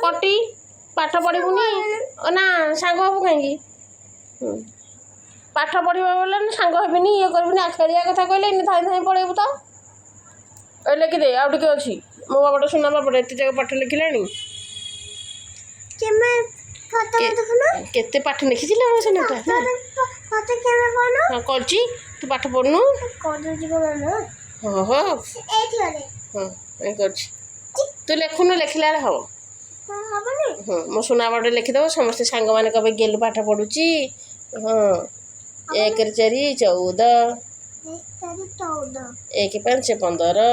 କଟି ପାଠ ପଢ଼ିବୁନି ନା ସାଙ୍ଗ ହବୁ କାହିଁକି ପାଠ ପଢ଼ିବ ବୋଲେ ସାଙ୍ଗ ହେବିନି ଇଏ କରିବୁନି ଖେଳିବା କଥା କହିଲେ ଏମିତି ଧାଇଁ ଧାଇଁ ପଳେଇବୁ ତ ଏ ଲେଖିଦେ ଆଉ ଟିକେ ଅଛି ମୋ ବାବାଟା ସୁନା ବାବାଟା ଏତେ ଜାଗା ପାଠ ଲେଖିଲାଣି କେତେ ପାଠ ଲେଖିଥିଲେ ମୋ ସୁନାଟା ହଁ କରୁଛି ତୁ ପାଠ ପଢ଼ୁନୁ ହଁ ହଁ ହଁ ଏ କରୁଛି ତୁ ଲେଖୁନୁ ଲେଖିଲା ବେଳେ ହବ ହଁ ମୋ ସୁନା ବାବାଟା ଲେଖିଦେବ ସମସ୍ତେ ସାଙ୍ଗମାନେ କହିବେ ଗେଲୁ ପାଠ ପଢ଼ୁଛି ହଁ 1 ରେ 4 14 1 5 15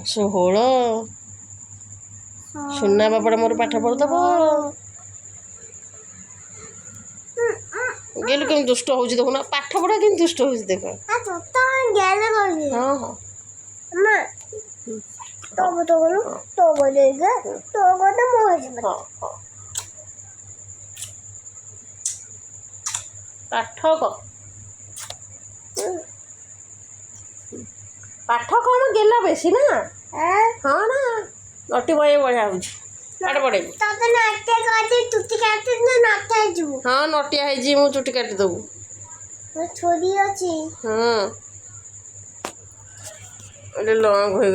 16 ସୁନା ବାବାଟା ମୋର ପାଠ ପଢ଼ୁଥିବ ଗେଲୁ କେମିତି ଦୁଷ୍ଟ ହେଉଛି ଦେଖୁନ ପାଠ ପଢ଼ା କେମିତି ଦୁଷ୍ଟ ହେଉଛି ଦେଖ ହଁ ହଁ ପାଠ କ'ଣ ଗେଲା ବେଶୀ ନା ହଁ ନା ନଟି ବଢ଼ିଆ ବଢ଼ିଆ ହେଉଛି ପାଠ ପଢ଼େଇବୁ ହଁ ନଟିଆ ହେଇଛି ମୁଁ ଚୁଟି କାଟିଦେବୁ ହଁ ଲଙ୍ଗ ହୋଇଗଲା